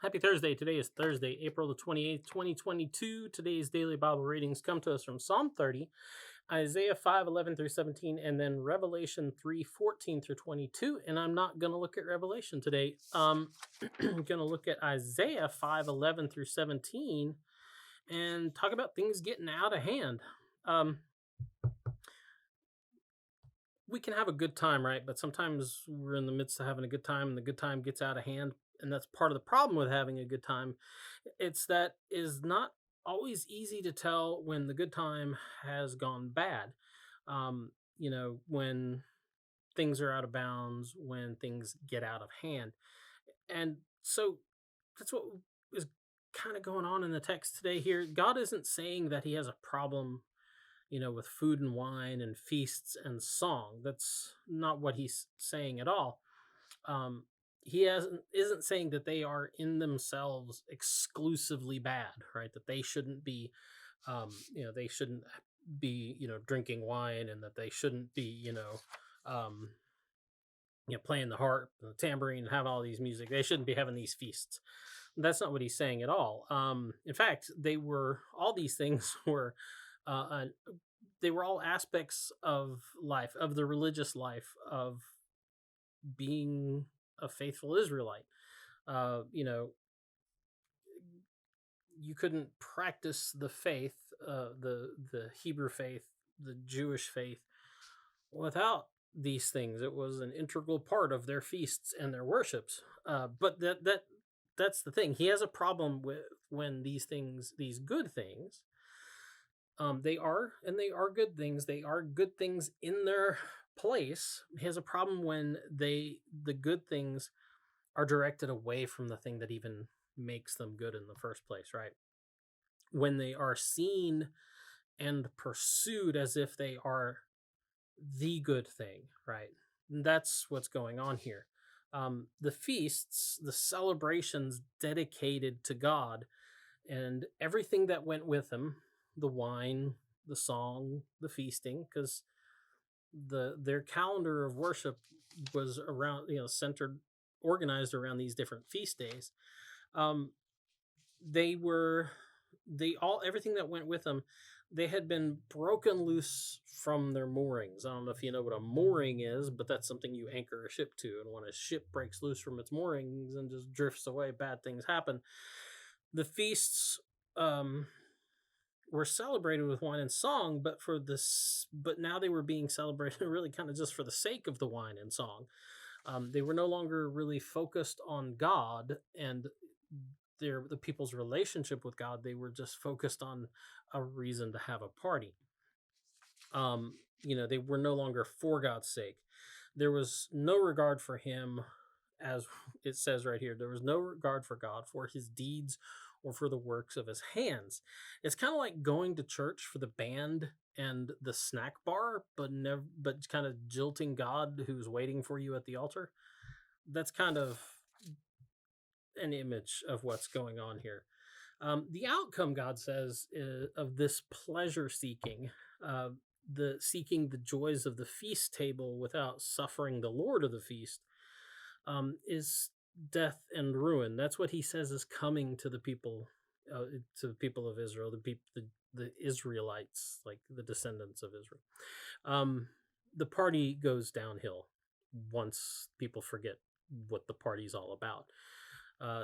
Happy Thursday. Today is Thursday, April the 28th, 2022. Today's daily Bible readings come to us from Psalm 30, Isaiah 5:11 through 17, and then Revelation 3:14 through 22. And I'm not going to look at Revelation today. I'm going to look at Isaiah 5:11 through 17 and talk about things getting out of hand. We can have a good time, right? But sometimes we're in the midst of having a good time and the good time gets out of hand. And that's part of the problem with having a good time. It's that is not always easy to tell when the good time has gone bad. When things are out of bounds, when things get out of hand. And so that's what is kind of going on in the text today here. God isn't saying that he has a problem with food and wine and feasts and song. That's not what he's saying at all. He isn't saying that they are in themselves exclusively bad, right? That they shouldn't be, drinking wine, and that they shouldn't be, playing the harp, and the tambourine, and having all these music. They shouldn't be having these feasts. That's not what he's saying at all. In fact, all these things were. They were all aspects of life, of the religious life, of being a faithful Israelite. You couldn't practice the faith, the Hebrew faith, the Jewish faith, without these things. It was an integral part of their feasts and their worships. But that's the thing. He has a problem with when these good things. They are good things. They are good things in their place. He has a problem when the good things are directed away from the thing that even makes them good in the first place, right? When they are seen and pursued as if they are the good thing, right? And that's what's going on here. The feasts, the celebrations dedicated to God, and everything that went with them, the wine, the song, the feasting, because their calendar of worship was around, organized around these different feast days. Everything that went with them, they had been broken loose from their moorings. I don't know if you know what a mooring is, but that's something you anchor a ship to. And when a ship breaks loose from its moorings and just drifts away, bad things happen. The feasts, were celebrated with wine and song, but now they were being celebrated really kind of just for the sake of the wine and song. They were no longer really focused on God and the people's relationship with God. They were just focused on a reason to have a party. They were no longer for God's sake. There was no regard for him, as it says right here. There was no regard for God, for his deeds, or for the works of his hands. It's kind of like going to church for the band and the snack bar, but kind of jilting God who's waiting for you at the altar. That's kind of an image of what's going on here. The outcome, God says, of this pleasure seeking, the seeking the joys of the feast table without suffering the Lord of the feast, is death and ruin. That's what he says is coming to the people of Israel, the Israelites, like the descendants of Israel. The party goes downhill once people forget what the party's all about.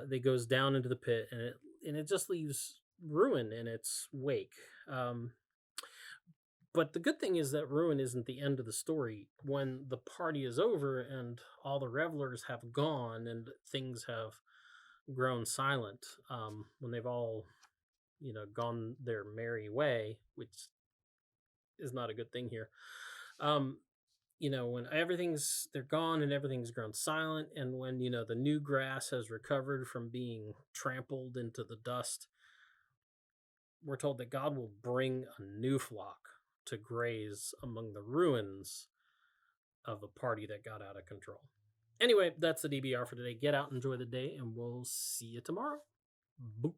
It goes down into the pit, and it just leaves ruin in its wake. But the good thing is that ruin isn't the end of the story. When the party is over and all the revelers have gone and things have grown silent, when they've all, gone their merry way, which is not a good thing here. When they're gone and everything's grown silent, and when, the new grass has recovered from being trampled into the dust, we're told that God will bring a new flock to graze among the ruins of a party that got out of control. Anyway, that's the DBR for today. Get out, enjoy the day, and we'll see you tomorrow. Boop.